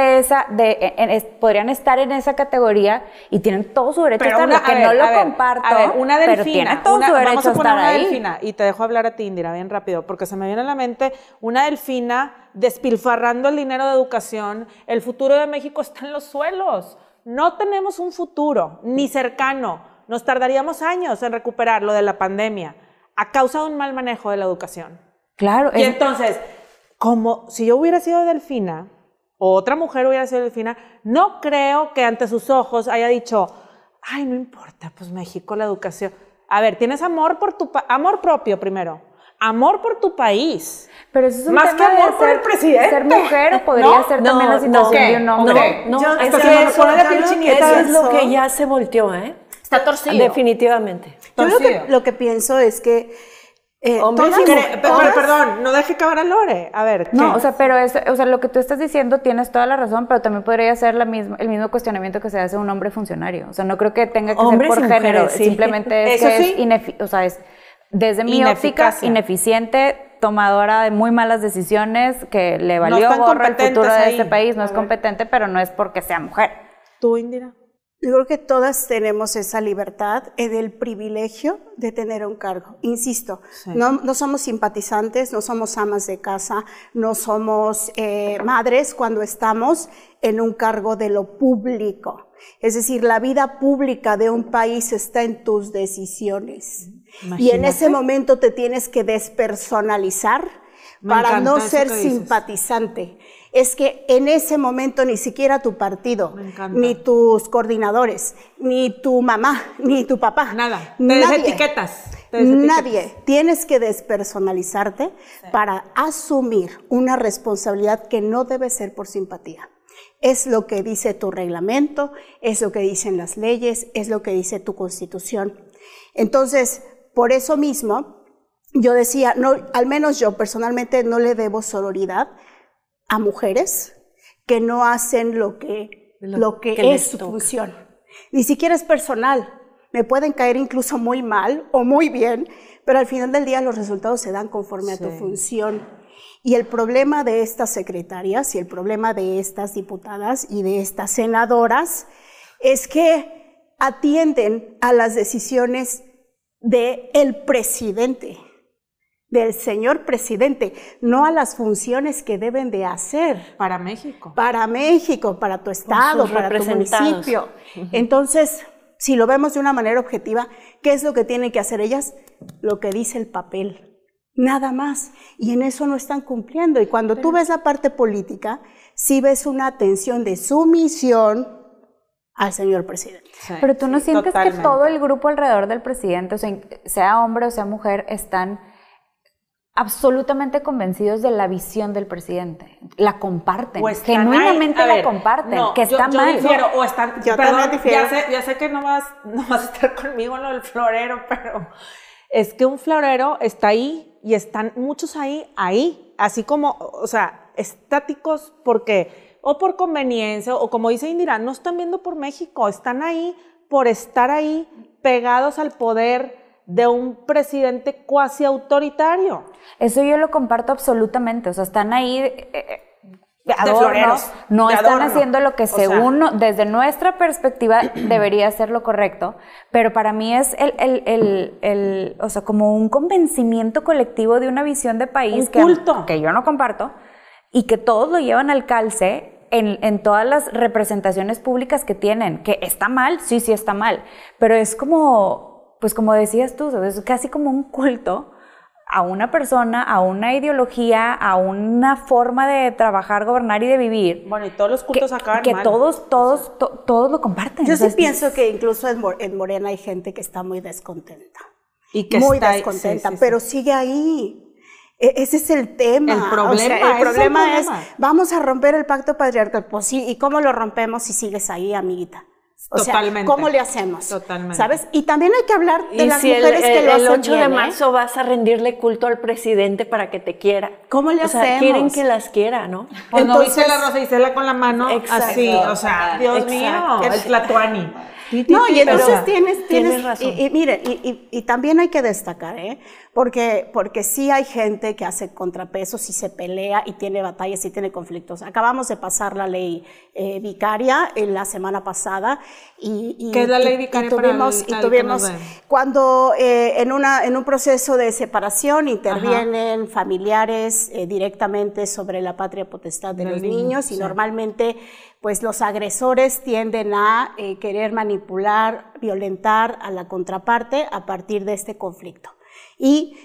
B: podrían estar en esa categoría y tienen todo su derecho a estar, que no lo comparto,
D: una delfina,
B: pero tiene todo su derecho
D: vamos a poner
B: estar
D: una
B: ahí.
D: Delfina, y te dejo hablar a ti, Indira, bien rápido, porque se me viene a la mente una delfina despilfarrando el dinero de educación. El futuro de México está en los suelos. No tenemos un futuro, ni cercano. Nos tardaríamos años en recuperar lo de la pandemia a causa de un mal manejo de la educación.
B: Claro.
D: Y entonces, como si yo hubiera sido Delfina, o otra mujer hubiera sido Delfina, no creo que ante sus ojos haya dicho, ay, no importa, pues México, la educación. A ver, tienes amor por amor propio primero, amor por tu país.
B: Pero eso es un
D: más
B: tema
D: que amor
B: de
D: por el presidente.
B: Ser mujer podría ser también la situación de un hombre.
C: Eso es lo que ya se volteó,
D: Está torcido.
C: Definitivamente.
A: Yo lo que pienso es que
D: perdón, no deje acabar a Lore. A ver, ¿qué?
B: No, o sea, pero lo que tú estás diciendo tienes toda la razón, pero también podría ser el mismo cuestionamiento que se hace a un hombre funcionario. O sea, no creo que tenga que ser por género, simplemente es que es desde mi óptica ineficiente, tomadora de muy malas decisiones, que le valió gorro el futuro de este país, no es competente, pero no es porque sea mujer.
D: ¿Tú, Indira?
A: Yo creo que todas tenemos esa libertad del privilegio de tener un cargo. Insisto, no somos simpatizantes, no somos amas de casa, no somos madres cuando estamos en un cargo de lo público. Es decir, la vida pública de un país está en tus decisiones. Imagínate. Y en ese momento te tienes que despersonalizar para no ser simpatizante. Es que en ese momento ni siquiera tu partido, ni tus coordinadores, ni tu mamá, ni tu papá.
D: Nada, te desetiquetas.
A: Nadie. Tienes que despersonalizarte para asumir una responsabilidad que no debe ser por simpatía. Es lo que dice tu reglamento, es lo que dicen las leyes, es lo que dice tu Constitución. Entonces, por eso mismo, yo decía, no, al menos yo personalmente no le debo sororidad a mujeres que no hacen lo que es su función. Ni siquiera es personal. Me pueden caer incluso muy mal o muy bien, pero al final del día los resultados se dan conforme a tu función. Y el problema de estas secretarias y el problema de estas diputadas y de estas senadoras es que atienden a las decisiones del presidente, del señor presidente, no a las funciones que deben de hacer.
D: Para México.
A: Para México, para tu estado, para tu municipio. Entonces, si lo vemos de una manera objetiva, ¿qué es lo que tienen que hacer ellas? Lo que dice el papel. Nada más. Y en eso no están cumpliendo. Y cuando tú ves la parte política, sí ves una atención de sumisión al señor presidente.
B: Sí, pero tú no sientes que todo el grupo alrededor del presidente, o sea hombre o sea mujer, están absolutamente convencidos de la visión del presidente. La comparten. Genuinamente la comparten. No, que está mal.
D: Difiero, o están, yo perdón, difiero. Ya sé que no vas a estar conmigo en lo del florero, pero es que un florero está ahí y están muchos ahí, así como, o sea, estáticos porque, o por conveniencia, o como dice Indira, no están viendo por México, están ahí por estar ahí pegados al poder de un presidente cuasi autoritario.
B: Eso yo lo comparto absolutamente, o sea, están ahí de adornos, no están haciendo lo que según, desde nuestra perspectiva debería ser lo correcto, pero para mí es o sea, como un convencimiento colectivo de una visión de país que yo no comparto y que todos lo llevan al calce en todas las representaciones públicas que tienen, que está mal, sí está mal, pero es como, pues como decías tú, es casi como un culto a una persona, a una ideología, a una forma de trabajar, gobernar y de vivir.
D: Bueno, y todos los cultos acaban
B: que
D: mal.
B: Todos lo comparten.
A: Yo sí pienso que incluso en Morena hay gente que está muy descontenta.
D: Y que
A: muy descontenta, pero sigue ahí. Ese es el tema.
D: El problema
A: es, vamos a romper el pacto patriarcal. Pues sí, ¿y cómo lo rompemos si sigues ahí, amiguita?
D: Totalmente.
A: Sea, ¿cómo le hacemos?
D: Totalmente.
A: ¿Sabes? Y también hay que hablar de las
C: si
A: mujeres que lo hacen
C: el 8
A: bien,
C: de marzo vas a rendirle culto al presidente para que te quiera.
A: ¿Cómo le hacemos?
C: Quieren que las quiera, ¿no?
D: Pues entonces, no viste la Rosa Isela con la mano así, o sea, Dios mío, es la Tuani.
A: No, y entonces tienes razón. Y mire, y también hay que destacar, porque sí hay gente que hace contrapesos y se pelea y tiene batallas y tiene conflictos. Acabamos de pasar la ley vicaria en la semana pasada
D: ¿qué es la ley vicaria?
A: Tuvimos cuando en un proceso de separación intervienen familiares directamente sobre la patria potestad de los niños y normalmente pues los agresores tienden a querer manipular, violentar a la contraparte a partir de este conflicto. Y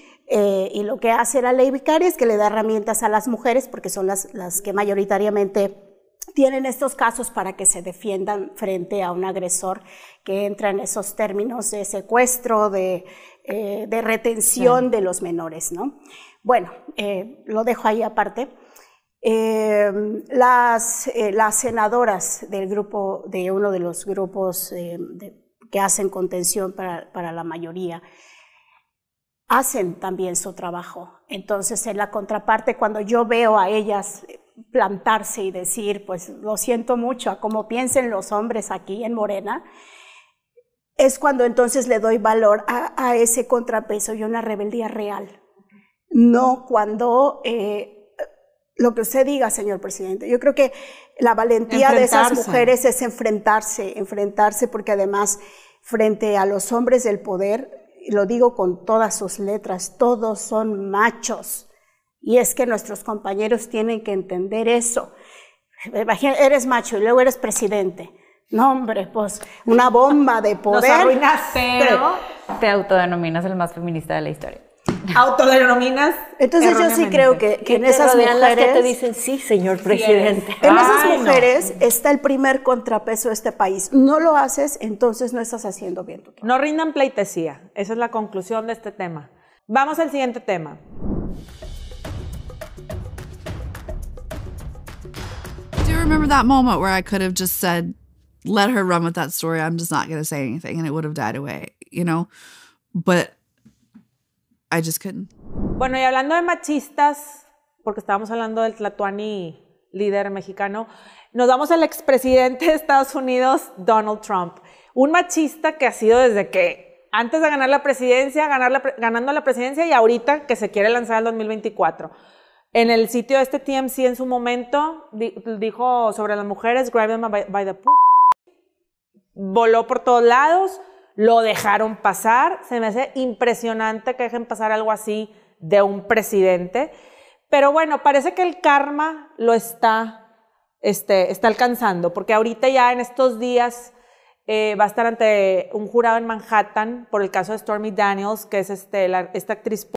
A: lo que hace la ley vicaria es que le da herramientas a las mujeres, porque son las que mayoritariamente tienen estos casos para que se defiendan frente a un agresor que entra en esos términos de secuestro, de retención de los menores, ¿no? Bueno, lo dejo ahí aparte. Las senadoras del grupo, de uno de los grupos que hacen contención para la mayoría, hacen también su trabajo. Entonces, en la contraparte, cuando yo veo a ellas plantarse y decir, pues lo siento mucho, a cómo piensen los hombres aquí en Morena, es cuando entonces le doy valor a ese contrapeso y una rebeldía real. No cuando lo que usted diga, señor presidente. Yo creo que la valentía de esas mujeres es enfrentarse porque además frente a los hombres del poder, lo digo con todas sus letras, todos son machos. Y es que nuestros compañeros tienen que entender eso. Imagínate, eres macho y luego eres presidente. No, hombre, pues una bomba de poder.
D: Nos arruinaste.
B: Pero te autodenominas el más feminista de la historia.
D: autodenominas.
A: Entonces yo sí creo que en esas mujeres,
C: las que te dicen sí, señor presidente.
A: en esas mujeres está el primer contrapeso de este país. No lo haces, entonces no estás haciendo bien tu trabajo.
D: No rindan pleitesía. Esa es la conclusión de este tema. Vamos al siguiente tema.
I: Do you remember that moment where I could have just said, let her run with that story, I'm just not going to say anything, and it would have died away, you know? But I just couldn't.
D: Bueno, y hablando de machistas, porque estábamos hablando del Tlatuani líder mexicano, nos vamos al expresidente de Estados Unidos, Donald Trump. Un machista que ha sido desde que antes de ganar la presidencia, ganando la presidencia y ahorita que se quiere lanzar al 2024. En el sitio de este TMZ en su momento dijo sobre las mujeres, grab them by the voló por todos lados, lo dejaron pasar. Se me hace impresionante que dejen pasar algo así de un presidente. Pero bueno, parece que el karma lo está alcanzando, porque ahorita ya en estos días va a estar ante un jurado en Manhattan por el caso de Stormy Daniels, que es esta actriz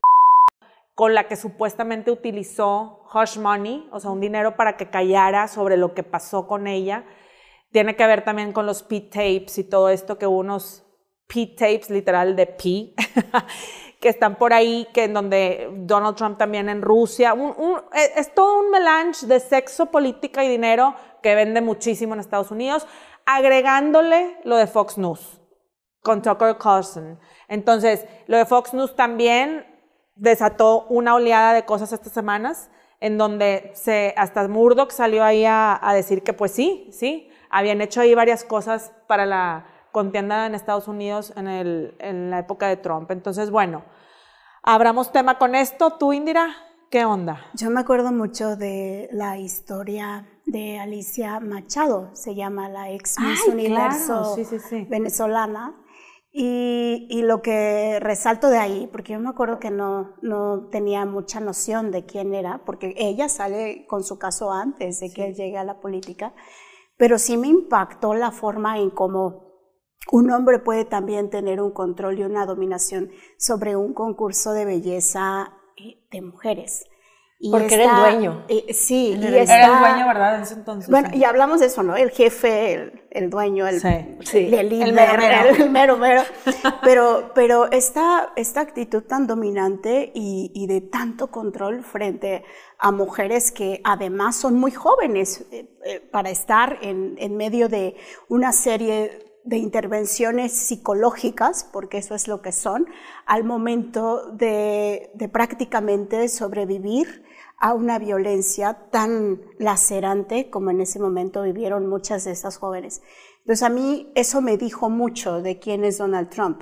D: con la que supuestamente utilizó hush money, o sea, un dinero para que callara sobre lo que pasó con ella. Tiene que ver también con los pee tapes y todo esto, que hubo unos pee tapes, literal de pee, que están por ahí, que en donde Donald Trump también en Rusia. Es todo un melange de sexo, política y dinero que vende muchísimo en Estados Unidos, agregándole lo de Fox News con Tucker Carlson. Entonces, lo de Fox News también desató una oleada de cosas estas semanas, en donde hasta Murdoch salió ahí a decir que pues sí, habían hecho ahí varias cosas para la contienda en Estados Unidos en la época de Trump. Entonces, bueno, abramos tema con esto. Tú, Indira, ¿qué onda?
A: Yo me acuerdo mucho de la historia de Alicia Machado, se llama la ex Miss Universo venezolana. Y lo que resalto de ahí, porque yo me acuerdo que no tenía mucha noción de quién era, porque ella sale con su caso antes de que él llegue a la política, pero sí me impactó la forma en cómo un hombre puede también tener un control y una dominación sobre un concurso de belleza de mujeres.
C: Y porque era el dueño.
A: Sí.
D: Era el dueño, ¿verdad? En ese entonces.
A: Bueno, y hablamos de eso, ¿no? El jefe, el dueño, el líder, el mero. Pero esta actitud tan dominante y de tanto control frente a mujeres que además son muy jóvenes para estar en medio de una serie de intervenciones psicológicas, porque eso es lo que son, al momento de prácticamente sobrevivir a una violencia tan lacerante como en ese momento vivieron muchas de estas jóvenes. Entonces a mí eso me dijo mucho de quién es Donald Trump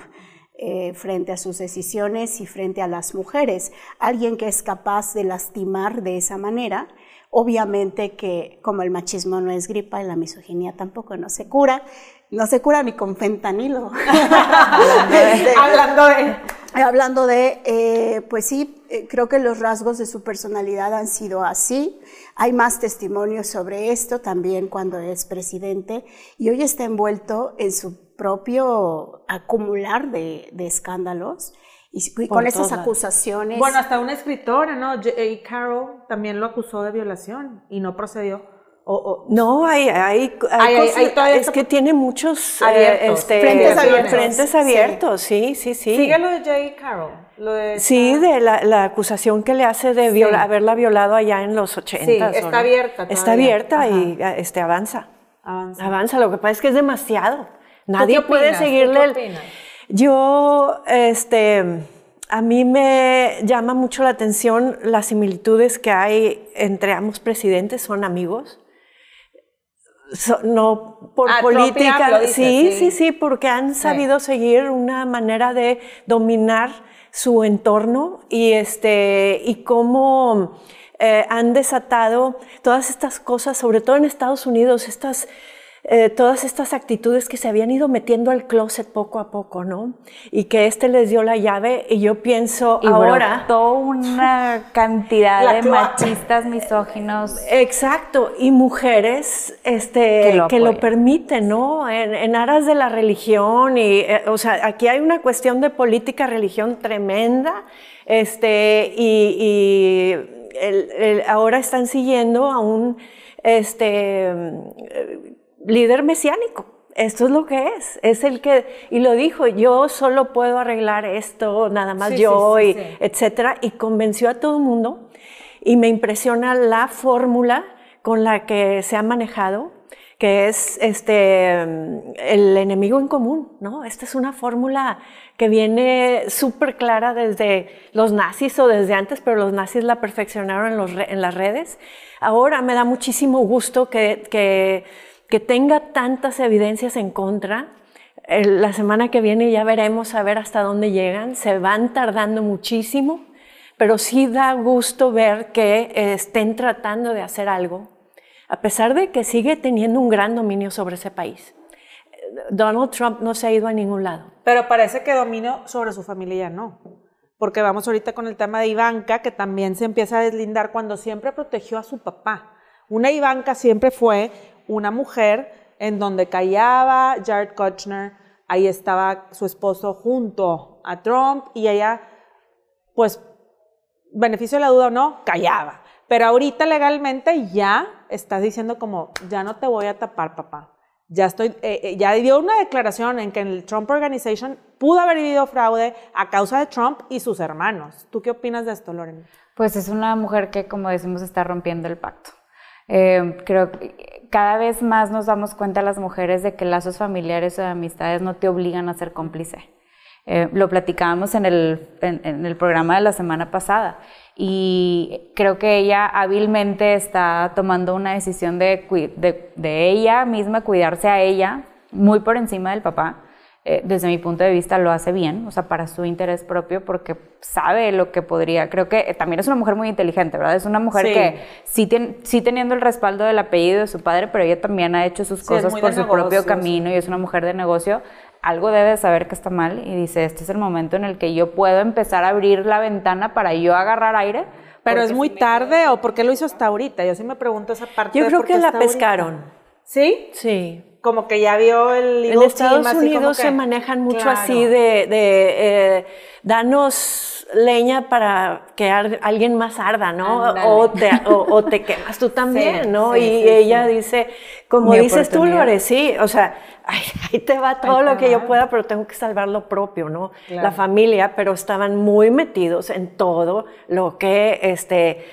A: frente a sus decisiones y frente a las mujeres. Alguien que es capaz de lastimar de esa manera. Obviamente que como el machismo no es gripa y la misoginia tampoco no se cura ni con fentanilo. Hablando de pues sí, creo que los rasgos de su personalidad han sido así. Hay más testimonios sobre esto también cuando es presidente y hoy está envuelto en su propio acumular de escándalos. Y con esas acusaciones.
D: Bueno, hasta una escritora, ¿no? J.A. Carroll también lo acusó de violación y no procedió.
C: No, hay cosas, es que tiene muchos frentes abiertos, sí.
D: Sigue lo de J.A. Carroll.
C: Sí, de la acusación que le hace de haberla violado allá en los 80.
D: Sí, está abierta todavía.
C: Está abierta y avanza. Lo que pasa es que es demasiado. Nadie puede seguirle.
D: ¿Qué opinas?
C: Yo, a mí me llama mucho la atención las similitudes que hay entre ambos presidentes, son amigos, no por política, sí, porque han sabido seguir una manera de dominar su entorno y cómo han desatado todas estas cosas, sobre todo en Estados Unidos, estas todas estas actitudes que se habían ido metiendo al closet poco a poco, ¿no? Y que les dio la llave, y yo pienso
B: y
C: ahora...
B: brotó una cantidad de machistas, misóginos.
C: Exacto, y mujeres que lo permiten, ¿no? En aras de la religión, y, o sea, aquí hay una cuestión de política, religión tremenda, ahora están siguiendo a un líder mesiánico. Esto es lo que es el que, y lo dijo, yo solo puedo arreglar esto, nada más etcétera, y convenció a todo el mundo, y me impresiona la fórmula con la que se ha manejado, que es el enemigo en común, ¿no? Esta es una fórmula que viene súper clara desde los nazis o desde antes, pero los nazis la perfeccionaron en las redes. Ahora me da muchísimo gusto que tenga tantas evidencias en contra. La semana que viene ya veremos a ver hasta dónde llegan. Se van tardando muchísimo, pero sí da gusto ver que estén tratando de hacer algo, a pesar de que sigue teniendo un gran dominio sobre ese país. Donald Trump no se ha ido a ningún lado.
D: Pero parece que dominio sobre su familia ya no. Porque vamos ahorita con el tema de Ivanka, que también se empieza a deslindar cuando siempre protegió a su papá. Una Ivanka siempre fue una mujer en donde callaba Jared Kushner, ahí estaba su esposo junto a Trump, y ella, pues, beneficio de la duda o no, callaba. Pero ahorita legalmente ya estás diciendo como, ya no te voy a tapar, papá. Ya dio una declaración en que el Trump Organization pudo haber vivido fraude a causa de Trump y sus hermanos. ¿Tú qué opinas de esto, Lorena?
B: Pues es una mujer que, como decimos, está rompiendo el pacto. Creo que cada vez más nos damos cuenta las mujeres de que lazos familiares o de amistades no te obligan a ser cómplice. Lo platicábamos en el programa de la semana pasada, y creo que ella hábilmente está tomando una decisión de ella misma, cuidarse a ella muy por encima del papá. Desde mi punto de vista lo hace bien, o sea, para su interés propio, porque sabe lo que podría. Creo que también es una mujer muy inteligente, ¿verdad? Es una mujer que sí teniendo el respaldo del apellido de su padre, pero ella también ha hecho sus cosas por su propio camino, y es una mujer de negocio. Algo debe de saber que está mal, y dice, este es el momento en el que yo puedo empezar a abrir la ventana para yo agarrar aire.
D: Pero es muy tarde, ¿o por qué lo hizo hasta ahorita? Yo sí me pregunto esa parte.
C: Yo creo que la pescaron.
D: ¿Sí?
C: Sí.
D: Como que ya vio el...
C: En Estados Unidos se manejan mucho así de danos leña para que alguien más arda, ¿no? O te quemas tú también, ¿no? Y ella dice, como dices tú, Lore, sí, o sea, ahí te va todo lo que yo pueda, pero tengo que salvar lo propio, ¿no? La familia, pero estaban muy metidos en todo lo que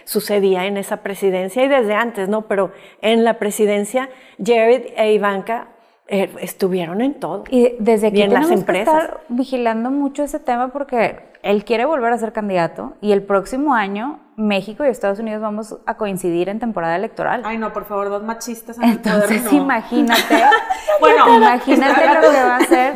C: sucedía en esa presidencia, y desde antes, ¿no? Pero en la presidencia, Jared e Ivanka estuvieron en todo.
B: Y desde aquí
C: tenemos
B: las empresas. Que estar vigilando mucho ese tema, porque él quiere volver a ser candidato, y el próximo año México y Estados Unidos vamos a coincidir en temporada electoral.
D: Ay, no, por favor, dos machistas en el poder,
B: Entonces,
D: no.
B: imagínate, imagínate lo que va a hacer.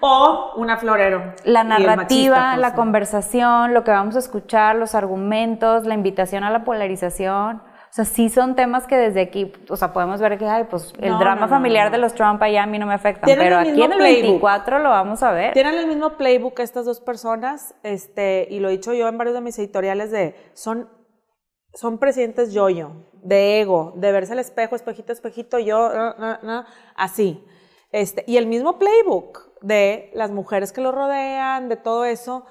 D: O una florero.
B: La narrativa, la conversación, lo que vamos a escuchar, los argumentos, la invitación a la polarización. O sea, sí son temas que desde aquí, o sea, podemos ver que, el drama familiar de los Trump allá a mí no me afecta, pero aquí en el 24 lo vamos a ver.
D: Tienen el mismo playbook estas dos personas, y lo he dicho yo en varios de mis editoriales, son presidentes yo-yo, de ego, de verse al espejo, espejito, espejito, yo, así. Y el mismo playbook de las mujeres que lo rodean, de todo eso,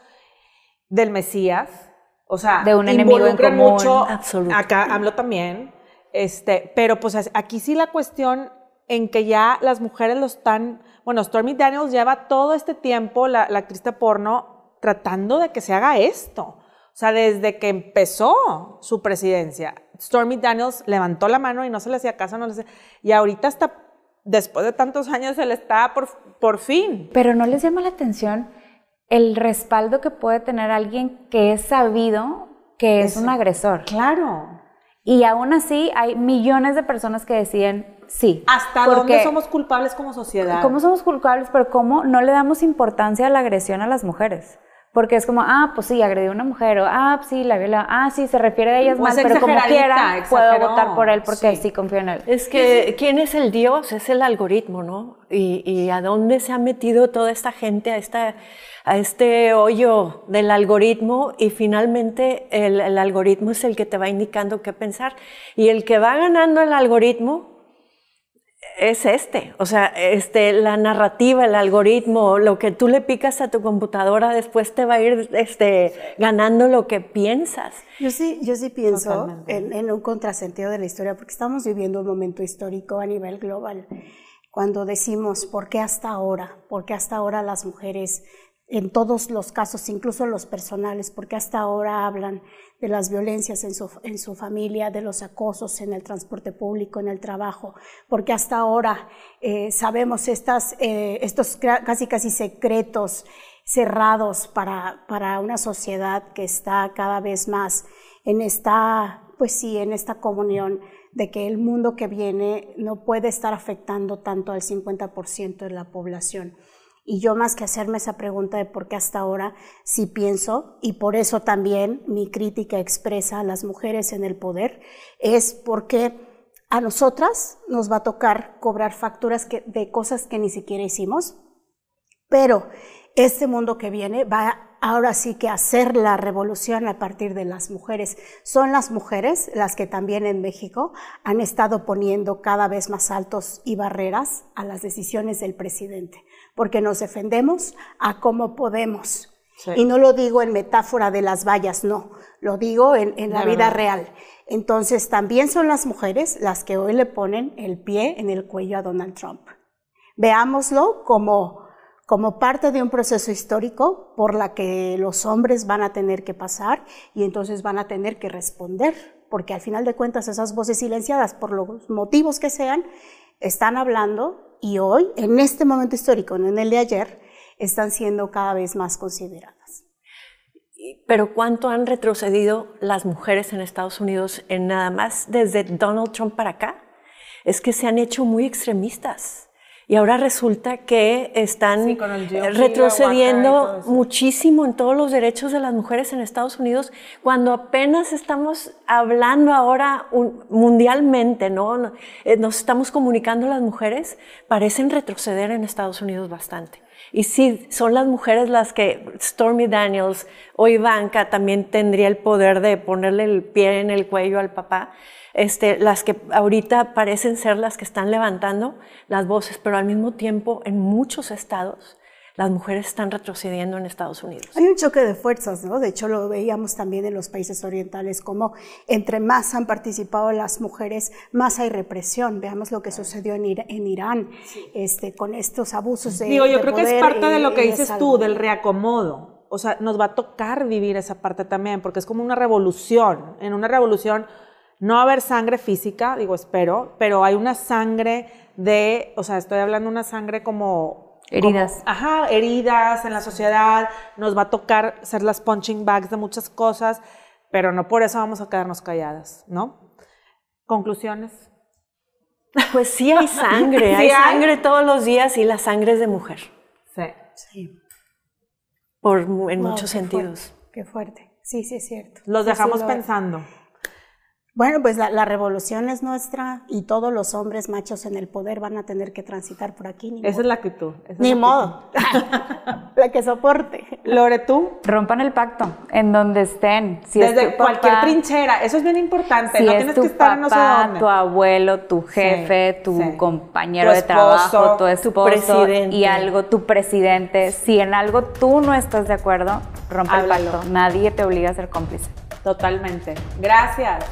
D: del Mesías. O sea,
B: de un enemigo en común.
D: Mucho, acá hablo también, pero pues aquí sí la cuestión en que ya las mujeres lo están, bueno, Stormy Daniels lleva todo este tiempo, la actriz de porno, tratando de que se haga esto. O sea, desde que empezó su presidencia, Stormy Daniels levantó la mano y no se le hacía caso, y ahorita hasta después de tantos años se le está por fin.
B: Pero ¿no les llama la atención el respaldo que puede tener alguien que es sabido que es un agresor?
D: Claro.
B: Y aún así hay millones de personas que deciden sí.
D: ¿Hasta dónde somos culpables como sociedad?
B: ¿Cómo somos culpables? Pero ¿cómo no le damos importancia a la agresión a las mujeres? Porque es como, pues sí, agredió a una mujer, o sí, la violó, sí, se refiere a ellas
D: Pues
B: mal, pero como quiera, puedo
D: exageró.
B: votar por él porque sí confío en él.
C: Es que, ¿quién es el Dios? Es el algoritmo, ¿no? Y a dónde se ha metido toda esta gente a este hoyo del algoritmo, y finalmente el algoritmo es el que te va indicando qué pensar. Y el que va ganando el algoritmo es o sea, la narrativa, el algoritmo, lo que tú le picas a tu computadora después te va a ir ganando lo que piensas.
A: Yo sí pienso en un contrasentido de la historia, porque estamos viviendo un momento histórico a nivel global, cuando decimos, ¿por qué hasta ahora? ¿Por qué hasta ahora las mujeres, en todos los casos, incluso los personales, por qué hasta ahora hablan de las violencias en su familia, de los acosos en el transporte público, en el trabajo? Porque hasta ahora sabemos estos casi secretos cerrados para una sociedad que está cada vez más en esta comunión de que el mundo que viene no puede estar afectando tanto al 50% de la población. Y yo, más que hacerme esa pregunta de por qué hasta ahora, sí pienso, y por eso también mi crítica expresa a las mujeres en el poder, es porque a nosotras nos va a tocar cobrar facturas de cosas que ni siquiera hicimos, pero este mundo que viene va ahora sí que a hacer la revolución a partir de las mujeres. Son las mujeres las que también en México han estado poniendo cada vez más altos y barreras a las decisiones del presidente, porque nos defendemos a como podemos. Sí. Y no lo digo en metáfora de las vallas, no, lo digo en la vida real. Entonces también son las mujeres las que hoy le ponen el pie en el cuello a Donald Trump. Veámoslo como parte de un proceso histórico por la que los hombres van a tener que pasar, y entonces van a tener que responder, porque al final de cuentas esas voces silenciadas, por los motivos que sean, están hablando, y hoy, en este momento histórico, no en el de ayer, están siendo cada vez más consideradas.
C: Pero ¿cuánto han retrocedido las mujeres en Estados Unidos en nada más desde Donald Trump para acá? Es que se han hecho muy extremistas. Y ahora resulta que están retrocediendo muchísimo en todos los derechos de las mujeres en Estados Unidos, cuando apenas estamos hablando ahora mundialmente, ¿no? Nos estamos comunicando las mujeres, parecen retroceder en Estados Unidos bastante. Y sí, son las mujeres las que, Stormy Daniels o Ivanka también tendría el poder de ponerle el pie en el cuello al papá, las que ahorita parecen ser las que están levantando las voces, pero al mismo tiempo en muchos estados las mujeres están retrocediendo en Estados Unidos.
A: Hay un choque de fuerzas, ¿no? De hecho lo veíamos también en los países orientales, como entre más han participado las mujeres, más hay represión. Veamos lo que sucedió en Irán, con estos abusos de
D: Digo, yo creo
A: poder,
D: que es parte de lo que dices tú, del reacomodo. O sea, nos va a tocar vivir esa parte también, porque es como una revolución. En una revolución no va a haber sangre física, digo, espero, pero hay una sangre estoy hablando de una sangre como
B: heridas.
D: Heridas en la sociedad. Nos va a tocar ser las punching bags de muchas cosas, pero no por eso vamos a quedarnos calladas, ¿no? ¿Conclusiones?
C: Pues sí hay sangre, hay sangre todos los días, y la sangre es de mujer.
A: Sí.
C: En muchos sentidos.
A: Qué fuerte. Sí, es cierto.
D: Los dejamos pensando.
A: Bueno, pues la revolución es nuestra, y todos los hombres machos en el poder van a tener que transitar por aquí.
D: Esa es la actitud.
A: Ni modo. La que soporte.
D: Lore, ¿tú?
B: Rompan el pacto en donde estén. Si
D: desde cualquier trinchera, eso es bien importante.
B: Si
D: no
B: es
D: tienes
B: tu
D: que estar
B: papá,
D: en no sé dónde.
B: Tu abuelo, tu jefe, tu compañero de trabajo, tu esposo, tu presidente. Si en algo tú no estás de acuerdo, rompe el pacto. Nadie te obliga a ser cómplice.
D: Totalmente. Gracias.